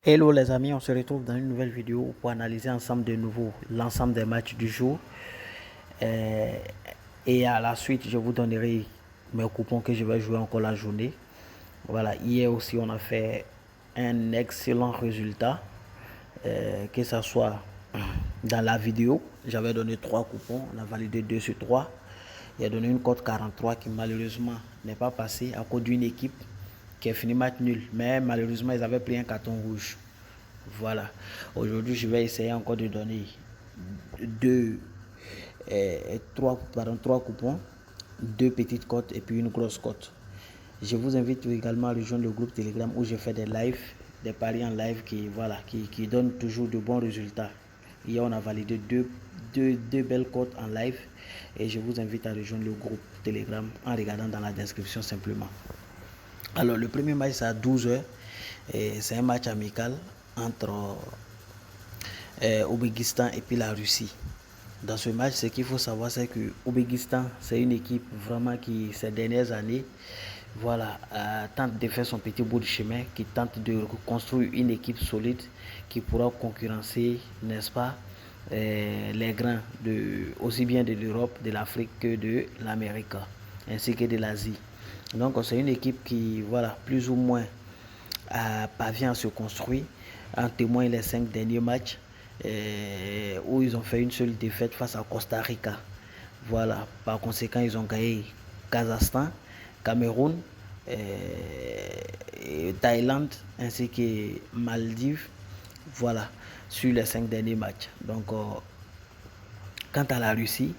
Hello les amis, on se retrouve dans une nouvelle vidéo pour analyser ensemble de nouveau l'ensemble des matchs du jour. Et à la suite, je vous donnerai mes coupons que je vais jouer encore la journée. Voilà, hier aussi on a fait un excellent résultat. Que ce soit dans la vidéo, j'avais donné 3 coupons, on a validé 2 sur 3. Il a donné une cote 43 qui malheureusement n'est pas passée à cause d'une équipe qui a fini match nul. Mais malheureusement, ils avaient pris un carton rouge. Voilà. Aujourd'hui, je vais essayer encore de donner trois coupons, 2 petites cotes et puis une grosse cote. Je vous invite également à rejoindre le groupe Telegram où je fais des lives, des paris en live qui donnent toujours de bons résultats. Hier, on a validé deux belles cotes en live et je vous invite à rejoindre le groupe Telegram en regardant dans la description simplement. Alors, le premier match, c'est à 12h et c'est un match amical entre Ouzbékistan et puis la Russie. Dans ce match, ce qu'il faut savoir, c'est que Ouzbékistan, c'est une équipe vraiment qui, ces dernières années, voilà, tente de faire son petit bout de chemin, qui tente de construire une équipe solide qui pourra concurrencer, n'est-ce pas, les grands aussi bien de l'Europe, de l'Afrique que de l'Amérique, ainsi que de l'Asie. Donc c'est une équipe qui, voilà, plus ou moins parvient à se construire. En témoigne les 5 derniers matchs où ils ont fait une seule défaite face à Costa Rica. Voilà, par conséquent, ils ont gagné Kazakhstan, Cameroun, Thaïlande ainsi que Maldives. Voilà, sur les 5 derniers matchs. Donc, quant à la Russie,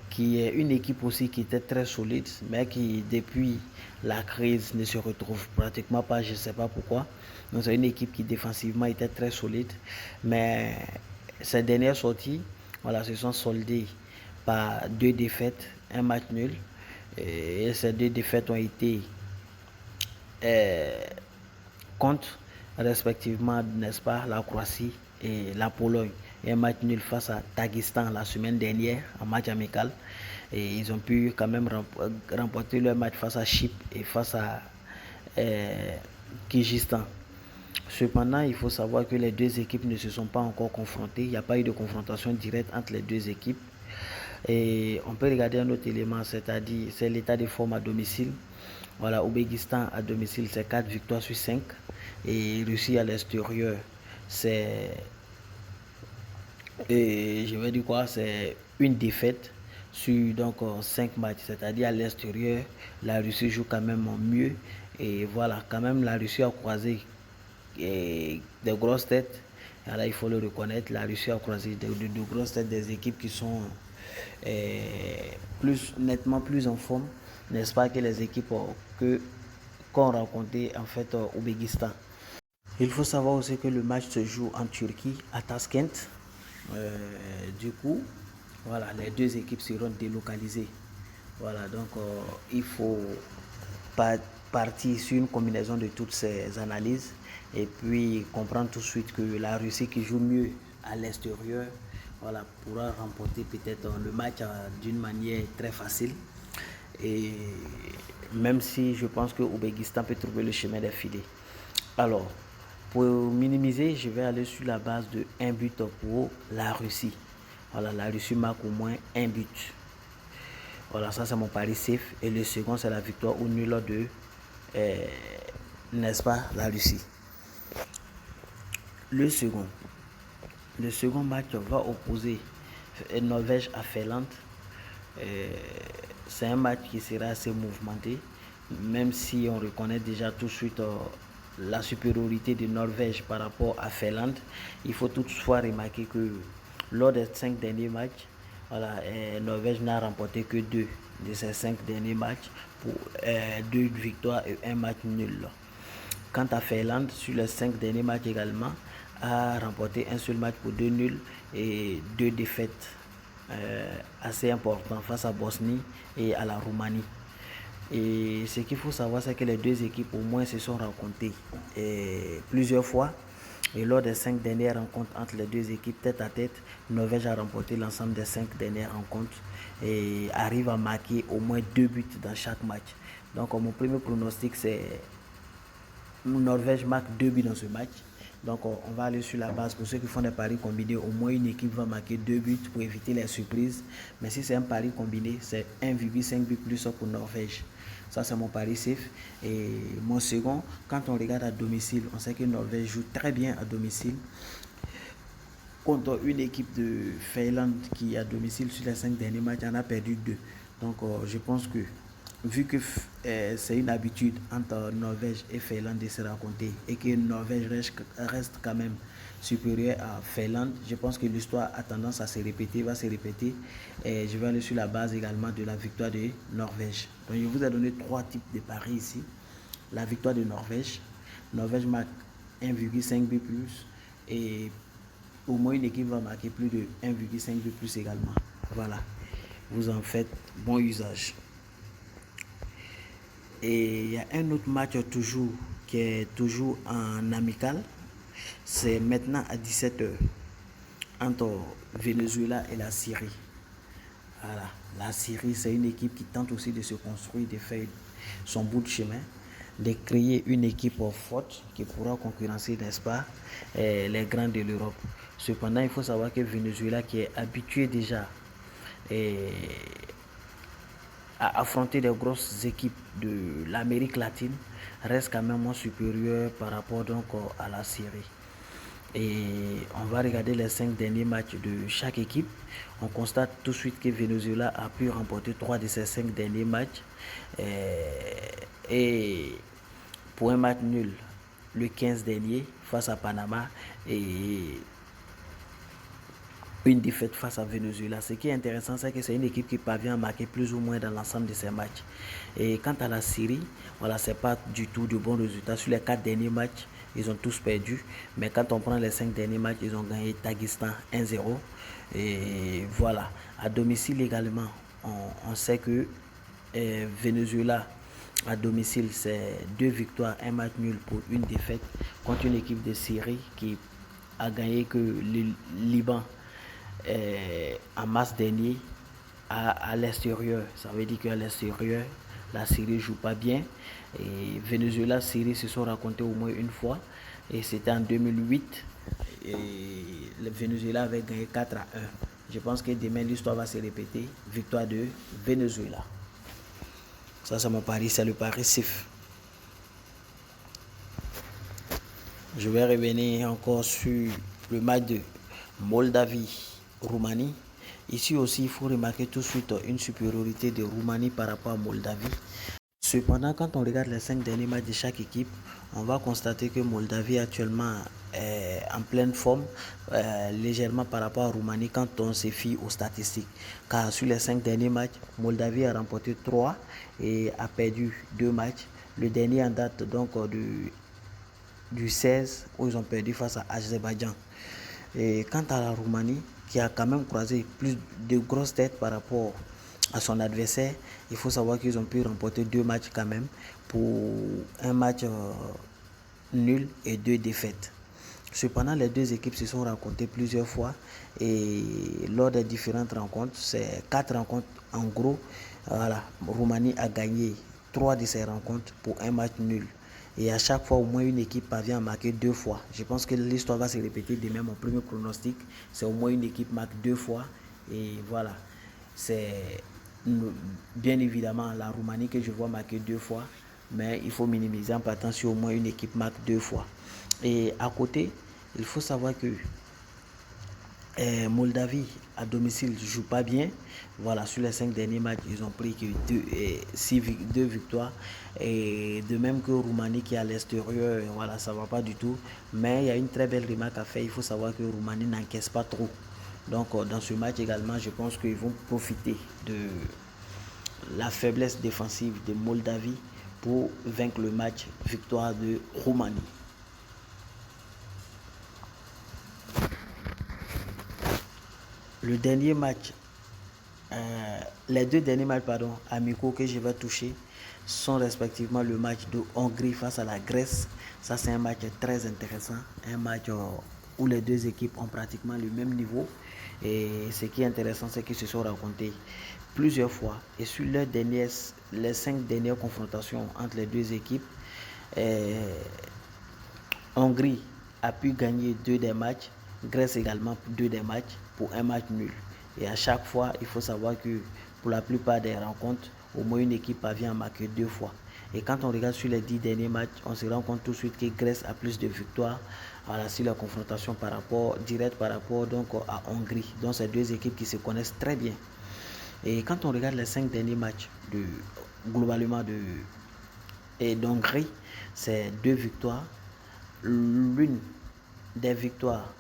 qui est une équipe aussi qui était très solide, mais qui depuis la crise ne se retrouve pratiquement pas, je ne sais pas pourquoi. Donc c'est une équipe qui défensivement était très solide, mais ces dernières sorties, voilà, se sont soldées par 2 défaites, un match nul. Et ces 2 défaites ont été contre respectivement, n'est-ce pas, la Croatie et la Pologne. Et un match nul face à Daghestan la semaine dernière, en match amical. Et ils ont pu quand même remporter leur match face à Chypre et face à Kyrgyzstan. Cependant, il faut savoir que les 2 équipes ne se sont pas encore confrontées. Il n'y a pas eu de confrontation directe entre les 2 équipes. Et on peut regarder un autre élément, c'est-à-dire c'est l'état de forme à domicile. Voilà, Ouzbékistan à domicile, c'est 4 victoires sur 5. Et Russie à l'extérieur, c'est, je vais dire quoi, c'est une défaite sur donc 5 matchs. C'est-à-dire à l'extérieur, la Russie joue quand même mieux. Et voilà, quand même la Russie a croisé des grosses têtes. Alors il faut le reconnaître, la Russie a croisé de grosses têtes, des équipes qui sont nettement plus en forme, n'est-ce pas, que les équipes qu'ont rencontré en fait au Ouzbékistan. Il faut savoir aussi que le match se joue en Turquie, à Tashkent. Du coup, voilà, les 2 équipes seront délocalisées. Voilà, donc il faut partir sur une combinaison de toutes ces analyses et puis comprendre tout de suite que la Russie qui joue mieux à l'extérieur, voilà, pourra remporter peut-être le match d'une manière très facile. Et même si je pense que Ouzbékistan peut trouver le chemin des filets. Alors, pour minimiser, je vais aller sur la base de 1 but pour la Russie. Voilà, la Russie marque au moins 1 but. Voilà, ça c'est mon pari safe. Et le second, c'est la victoire ou nul de, n'est-ce pas, la Russie. Le second. Le second match va opposer Norvège à Finlande. C'est un match qui sera assez mouvementé, même si on reconnaît déjà tout de suite la supériorité de Norvège par rapport à Finlande. Il faut toutefois remarquer que lors des 5 derniers matchs, voilà, Norvège n'a remporté que 2 de ces 5 derniers matchs pour 2 victoires et un match nul. Quant à Finlande, sur les 5 derniers matchs également, a remporté un seul match pour 2 nuls et 2 défaites assez importantes face à Bosnie et à la Roumanie. Et ce qu'il faut savoir, c'est que les 2 équipes au moins se sont rencontrées plusieurs fois. Et lors des 5 dernières rencontres entre les 2 équipes tête à tête, Norvège a remporté l'ensemble des 5 dernières rencontres et arrive à marquer au moins 2 buts dans chaque match. Donc mon premier pronostic, c'est Norvège marque 2 buts dans ce match. Donc on va aller sur la base. Pour ceux qui font des paris combinés, au moins une équipe va marquer 2 buts pour éviter les surprises. Mais si c'est un pari combiné, c'est 1,5 buts plus pour Norvège. Ça, c'est mon pari safe. Et mon second, quand on regarde à domicile, on sait que Norvège joue très bien à domicile contre une équipe de Finlande qui, à domicile, sur les 5 derniers matchs, en a perdu 2. Donc, je pense que, vu que c'est une habitude entre Norvège et Finlande de se raconter, et que Norvège reste quand même supérieur à Finlande, je pense que l'histoire a tendance à se répéter, va se répéter. Et je vais aller sur la base également de la victoire de Norvège. Donc, je vous ai donné 3 types de paris ici. La victoire de Norvège. Norvège marque 1,5 but plus. Et au moins une équipe va marquer plus de 1,5 but plus également. Voilà. Vous en faites bon usage. Et il y a un autre match toujours qui est toujours en amical. C'est maintenant à 17h entre Venezuela et la Syrie. Voilà. La Syrie, c'est une équipe qui tente aussi de se construire, de faire son bout de chemin, de créer une équipe forte qui pourra concurrencer, n'est-ce pas, les grands de l'Europe. Cependant, il faut savoir que Venezuela, qui est habitué déjà à affronter des grosses équipes de l'Amérique latine, reste quand même moins supérieur par rapport donc à la Syrie. Et on va regarder les 5 derniers matchs de chaque équipe. On constate tout de suite que Venezuela a pu remporter 3 de ses 5 derniers matchs. Et pour un match nul, le 15 dernier face à Panama, et une défaite face à Venezuela. Ce qui est intéressant, c'est que c'est une équipe qui parvient à marquer plus ou moins dans l'ensemble de ses matchs. Et quant à la Syrie, voilà, c'est pas du tout de bons résultats. Sur les 4 derniers matchs, ils ont tous perdu. Mais quand on prend les 5 derniers matchs, ils ont gagné Daghestan 1-0. Et voilà. À domicile également, on sait que Venezuela, à domicile, c'est 2 victoires, 1 match nul pour une défaite contre une équipe de Syrie qui a gagné que le Liban en mars dernier à l'extérieur. Ça veut dire qu'à l'extérieur, la Syrie joue pas bien. Et Venezuela, Syrie se sont racontés au moins une fois. Et c'était en 2008. Et le Venezuela avait gagné 4-1. Je pense que demain, l'histoire va se répéter. Victoire de Venezuela. Ça, c'est mon pari. C'est le pari safe. Je vais revenir encore sur le match de Moldavie-Roumanie. Ici aussi, il faut remarquer tout de suite une supériorité de Roumanie par rapport à Moldavie. Cependant, quand on regarde les 5 derniers matchs de chaque équipe, on va constater que Moldavie actuellement est en pleine forme, légèrement par rapport à Roumanie quand on se fie aux statistiques. Car sur les 5 derniers matchs, Moldavie a remporté 3 et a perdu 2 matchs. Le dernier en date donc du 16 où ils ont perdu face à Azerbaïdjan. Et quant à la Roumanie, qui a quand même croisé plus de grosses têtes par rapport à son adversaire, il faut savoir qu'ils ont pu remporter 2 matchs quand même pour un match nul et 2 défaites. Cependant, les 2 équipes se sont rencontrées plusieurs fois et lors des différentes rencontres, c'est 4 rencontres en gros. Voilà, Roumanie a gagné 3 de ces rencontres pour un match nul. Et à chaque fois, au moins une équipe parvient à marquer 2 fois. Je pense que l'histoire va se répéter demain. Mon premier pronostic, c'est au moins une équipe marque 2 fois. Et voilà, c'est bien évidemment la Roumanie que je vois marquer 2 fois. Mais il faut minimiser en partant sur au moins une équipe marque 2 fois. Et à côté, il faut savoir que Moldavie à domicile ne joue pas bien. Voilà, sur les 5 derniers matchs, ils ont pris que 2 victoires. Et de même que Roumanie qui est à l'extérieur, voilà, ça ne va pas du tout. Mais il y a une très belle remarque à faire. Il faut savoir que Roumanie n'encaisse pas trop. Donc dans ce match également, je pense qu'ils vont profiter de la faiblesse défensive de Moldavie pour vaincre le match. Victoire de Roumanie. Le dernier match, les 2 derniers matchs amicaux que je vais toucher sont respectivement le match de Hongrie face à la Grèce. Ça, c'est un match très intéressant, un match où les 2 équipes ont pratiquement le même niveau. Et ce qui est intéressant, c'est qu'ils se sont rencontrés plusieurs fois. Et sur les 5 dernières confrontations entre les 2 équipes, Hongrie a pu gagner 2 des matchs, Grèce également 2 des matchs pour un match nul. Et à chaque fois, il faut savoir que pour la plupart des rencontres, au moins une équipe parvient à marquer 2 fois. Et quand on regarde sur les 10 derniers matchs, on se rend compte tout de suite que Grèce a plus de victoires sur la confrontation directe par rapport donc, à Hongrie. Donc c'est deux équipes qui se connaissent très bien. Et quand on regarde les 5 derniers matchs globalement d'Hongrie, c'est 2 victoires. L'une des victoires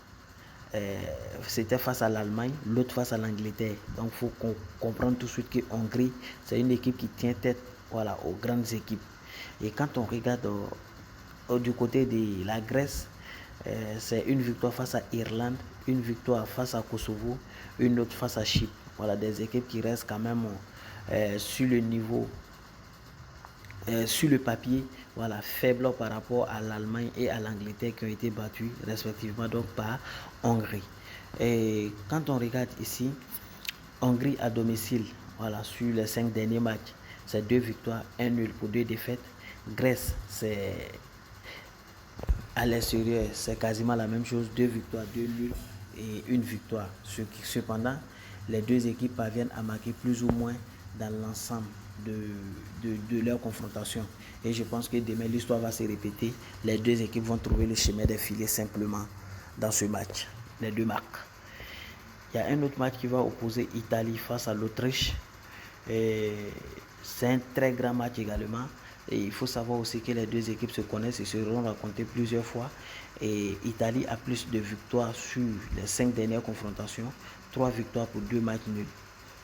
c'était face à l'Allemagne, l'autre face à l'Angleterre. Donc il faut comprendre tout de suite que Hongrie, c'est une équipe qui tient tête aux grandes équipes. Et quand on regarde du côté de la Grèce, c'est une victoire face à Irlande, une victoire face à Kosovo, une autre face à Chypre. Voilà, des équipes qui restent quand même sur le niveau, sur le papier, voilà, faible par rapport à l'Allemagne et à l'Angleterre qui ont été battus respectivement donc par Hongrie. Et quand on regarde ici, Hongrie à domicile, voilà, sur les 5 derniers matchs, c'est 2 victoires, 1 nul pour 2 défaites. Grèce, c'est à l'extérieur, c'est quasiment la même chose, 2 victoires, 2 nuls et 1 victoire. Cependant, les deux équipes parviennent à marquer plus ou moins dans l'ensemble de leur confrontation. Et je pense que demain, l'histoire va se répéter. Les deux équipes vont trouver le chemin des filets simplement dans ce match, les deux marques. Il y a un autre match qui va opposer Italie face à l'Autriche. C'est un très grand match également. Et il faut savoir aussi que les deux équipes se connaissent et seront rencontrées plusieurs fois. Et Italie a plus de victoires sur les 5 dernières confrontations. 3 victoires pour 2 matchs nuls.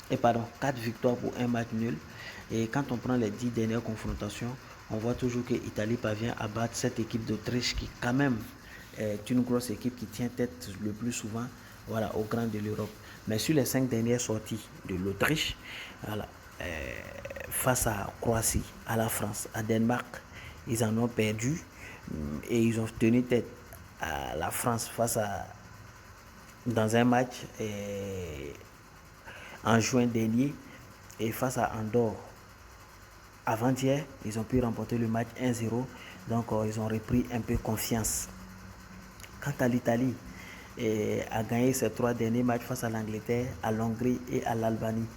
4 victoires pour 1 match nul. Et quand on prend les 10 dernières confrontations, on voit toujours que l'Italie parvient à battre cette équipe d'Autriche qui quand même est une grosse équipe qui tient tête le plus souvent au grand de l'Europe. Mais sur les 5 dernières sorties de l'Autriche, face à Croatie, à la France, à Danemark, ils en ont perdu et ils ont tenu tête à la France dans un match en juin dernier et face à Andorre. Avant-hier, ils ont pu remporter le match 1-0, donc ils ont repris un peu confiance. Quant à l'Italie, a gagné ses 3 derniers matchs face à l'Angleterre, à l'Hongrie et à l'Albanie.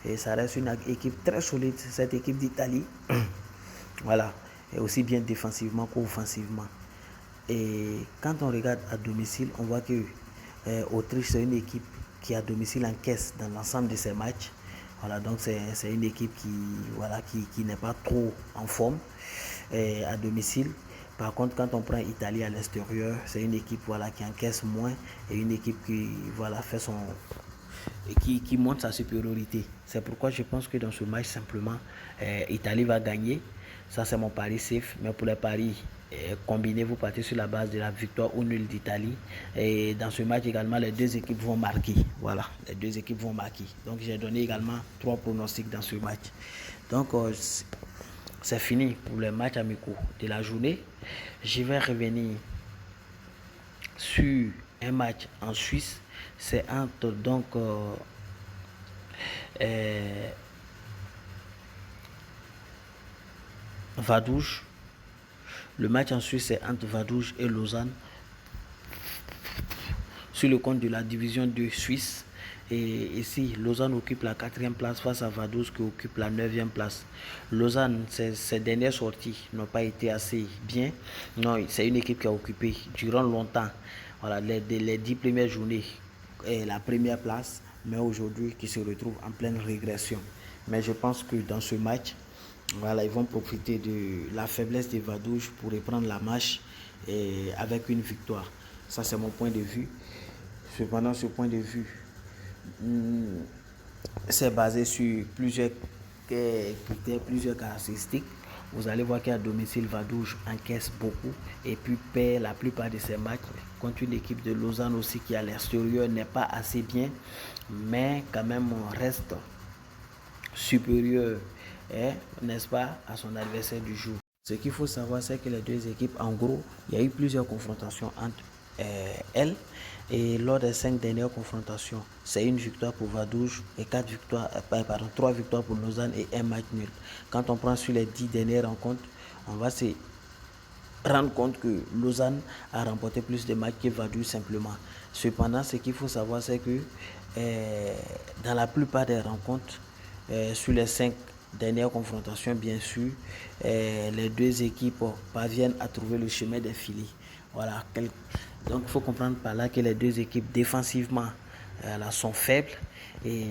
Et ça reste une équipe très solide, cette équipe d'Italie. Voilà, et aussi bien défensivement qu'offensivement. Et quand on regarde à domicile, on voit que Autriche, c'est une équipe qui à domicile encaisse dans l'ensemble de ses matchs. Voilà, donc c'est une équipe qui n'est pas trop en forme à domicile. Par contre, quand on prend Italie à l'extérieur, c'est une équipe qui encaisse moins et une équipe qui fait qui montre sa supériorité. C'est pourquoi je pense que dans ce match, simplement, Italie va gagner. Ça, c'est mon pari safe. Mais pour les paris combinés, vous partez sur la base de la victoire ou nul d'Italie. Et dans ce match également, les deux équipes vont marquer. Voilà, les deux équipes vont marquer. Donc, j'ai donné également 3 pronostics dans ce match. Donc, c'est fini pour les matchs amicaux de la journée. Je vais revenir sur un match en Suisse. C'est entre donc Vaduz. Le match en Suisse c'est entre Vaduz et Lausanne sur le compte de la division 2 Suisse. Et ici, Lausanne occupe la 4e place face à Vaduz qui occupe la 9e place. Lausanne, ses dernières sorties n'ont pas été assez bien. Non, c'est une équipe qui a occupé durant longtemps les 10 premières journées la première place, mais aujourd'hui qui se retrouve en pleine régression. Mais je pense que dans ce match, ils vont profiter de la faiblesse des Vaduz pour reprendre la marche avec une victoire. Ça, c'est mon point de vue. Cependant, ce point de vue, c'est basé sur plusieurs critères, plusieurs caractéristiques. Vous allez voir qu'à domicile, Vaduz encaisse beaucoup et puis perd la plupart de ses matchs contre une équipe de Lausanne aussi qui à l'extérieur n'est pas assez bien, mais quand même on reste supérieur, n'est-ce pas, à son adversaire du jour. Ce qu'il faut savoir, c'est que les deux équipes, en gros, il y a eu plusieurs confrontations entre elles. Et lors des 5 dernières confrontations, c'est une victoire pour Vaduz et 3 victoires pour Lausanne et un match nul. Quand on prend sur les 10 dernières rencontres, on va se rendre compte que Lausanne a remporté plus de matchs que Vaduz simplement. Cependant, ce qu'il faut savoir, c'est que dans la plupart des rencontres, sur les 5 dernières confrontations, bien sûr, les deux équipes parviennent à trouver le chemin des filets. Voilà. Donc, il faut comprendre par là que les deux équipes défensivement sont faibles et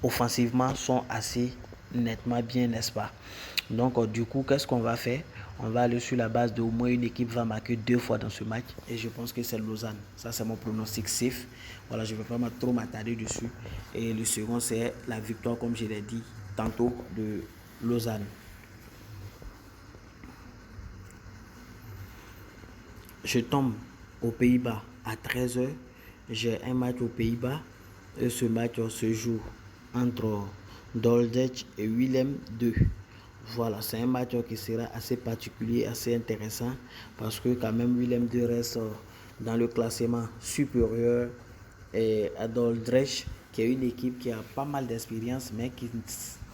offensivement sont assez nettement bien, n'est-ce pas? Donc, du coup, qu'est-ce qu'on va faire? On va aller sur la base de au moins une équipe va marquer 2 fois dans ce match. Et je pense que c'est Lausanne. Ça, c'est mon pronostic safe. Voilà, je ne vais pas trop m'attarder dessus. Et le second, c'est la victoire, comme je l'ai dit tantôt, de Lausanne. Je tombe aux Pays-Bas à 13h. J'ai un match aux Pays-Bas. Et ce match se joue entre Dordrecht et Willem II. Voilà, c'est un match qui sera assez particulier, assez intéressant parce que quand même Willem II reste dans le classement supérieur et à Dordrecht, qui est une équipe qui a pas mal d'expérience mais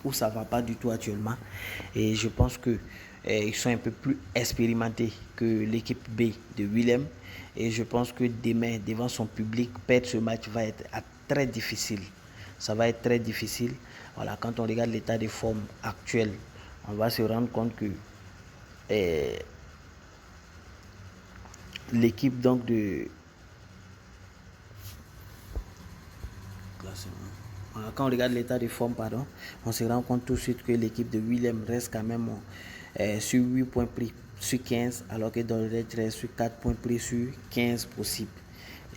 où ça ne va pas du tout actuellement. Et je pense que ils sont un peu plus expérimentés que l'équipe B de Willem. Et je pense que demain, devant son public, perdre ce match va être très difficile. Ça va être très difficile. Voilà, quand on regarde l'état de forme actuel, on va se rendre compte que l'équipe donc de voilà, quand on regarde l'état de forme, pardon, on se rend compte tout de suite que l'équipe de Willem reste quand même sur 8 points pris sur 15, alors que Dordrecht reste sur 4 points pris sur 15 possibles.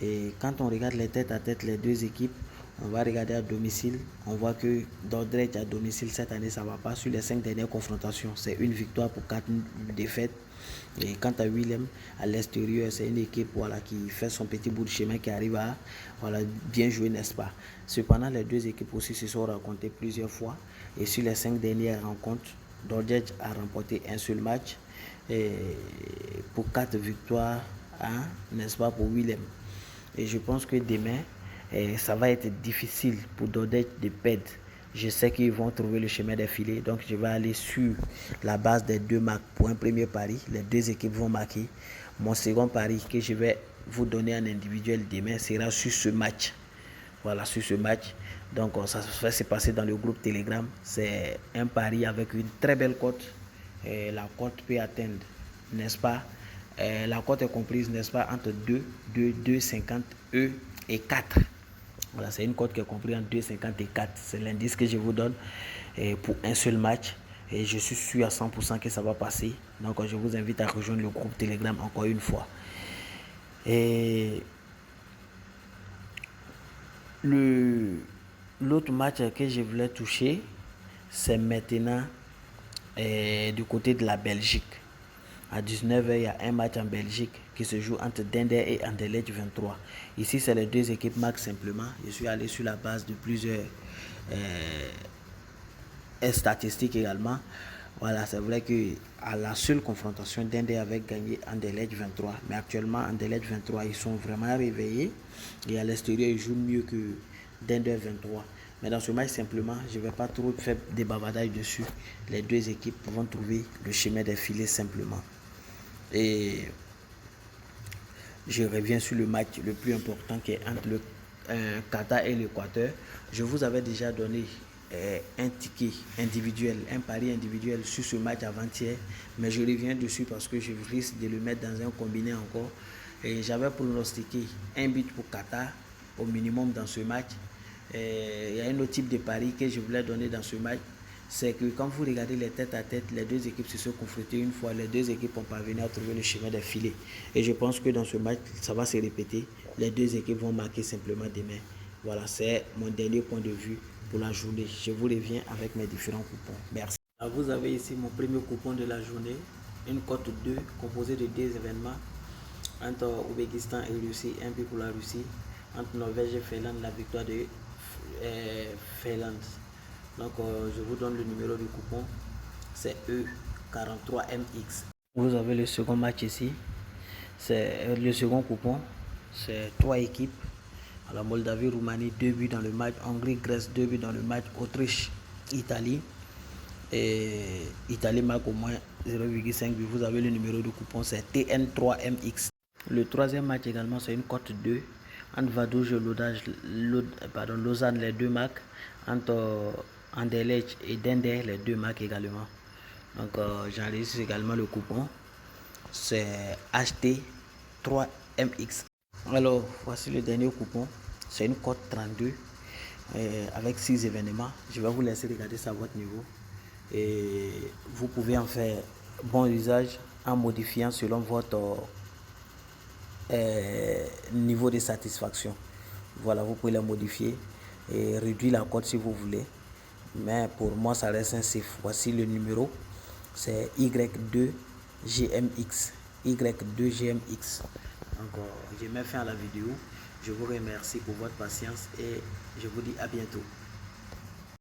Et quand on regarde les têtes à tête, les deux équipes, on va regarder à domicile. On voit que Dordrecht à domicile cette année, ça ne va pas. Sur les 5 dernières confrontations, c'est une victoire pour 4 défaites. Et quant à Willem, à l'extérieur, c'est une équipe voilà, qui fait son petit bout de chemin, qui arrive à voilà, bien jouer, n'est-ce pas? Cependant, les deux équipes aussi se sont rencontrées plusieurs fois. Et sur les 5 dernières rencontres, Dordrecht a remporté un seul match et pour 4 victoires, hein, n'est-ce pas, pour Willem. Et je pense que demain, ça va être difficile pour Dordrecht de perdre. Je sais qu'ils vont trouver le chemin des filets. Donc, je vais aller sur la base des deux marques pour un premier pari. Les deux équipes vont marquer. Mon second pari que je vais vous donner en individuel demain sera sur ce match. Voilà, sur ce match. Donc, ça va se passer dans le groupe Telegram. C'est un pari avec une très belle cote. La cote peut atteindre, n'est-ce pas? La cote est comprise, n'est-ce pas, entre 2,50 E et 4. Voilà, c'est une cote qui est comprise entre 2,50 et 4. C'est l'indice que je vous donne pour un seul match. Et je suis sûr à 100% que ça va passer. Donc, je vous invite à rejoindre le groupe Telegram encore une fois. Et l'autre match que je voulais toucher, c'est maintenant du côté de la Belgique. À 19h, il y a un match en Belgique qui se joue entre Dender et Anderlecht 23. Ici, c'est les deux équipes marquent simplement. Je suis allé sur la base de plusieurs statistiques également. Voilà, c'est vrai que à la seule confrontation, Dender avait gagné Anderlecht 23. Mais actuellement, Anderlecht 23, ils sont vraiment réveillés. Et à l'extérieur, ils jouent mieux que Dender 23. Mais dans ce match, simplement, je ne vais pas trop faire des bavardages dessus. Les deux équipes vont trouver le chemin des filets simplement. Et je reviens sur le match le plus important qui est entre le Qatar et l'Équateur. Je vous avais déjà donné un ticket individuel, un pari individuel sur ce match avant-hier, mais je reviens dessus parce que je risque de le mettre dans un combiné encore. Et j'avais pronostiqué un but pour Qatar au minimum dans ce match. Il y a un autre type de pari que je voulais donner dans ce match. C'est que quand vous regardez les têtes à tête, les deux équipes se sont confrontées une fois, les deux équipes ont parvenu à trouver le chemin des filets. Et je pense que dans ce match, ça va se répéter. Les deux équipes vont marquer simplement demain. Voilà, c'est mon dernier point de vue pour la journée. Je vous reviens avec mes différents coupons. Merci. Alors, vous avez ici mon premier coupon de la journée, une cote 2 composée de 2 événements entre Ouzbékistan et Russie, un but pour la Russie, entre Norvège et Finlande, la victoire de Finlande. Donc, je vous donne le numéro du coupon, c'est E43MX. Vous avez le second match ici, c'est le second coupon, c'est 3 équipes. Alors, Moldavie, Roumanie, 2 buts dans le match, Hongrie, Grèce, 2 buts dans le match, Autriche, Italie, et Italie marque au moins 0,5 but. Vous avez le numéro de coupon, c'est TN3MX. Le troisième match également, c'est une cote 2 entre Vaduz et Lausanne, les deux marques, entre Anderlecht et Dender, les deux marques également. Donc j'enregistre également le coupon, c'est HT3MX. Alors voici le dernier coupon, c'est une cote 32 avec 6 événements. Je vais vous laisser regarder ça à votre niveau et vous pouvez en faire bon usage en modifiant selon votre niveau de satisfaction. Voilà, vous pouvez la modifier et réduire la cote si vous voulez, mais pour moi ça reste un safe. Voici le numéro, c'est Y2GMX. Y2GMX. Donc j'ai mis fin à la vidéo. Je vous remercie pour votre patience et je vous dis à bientôt.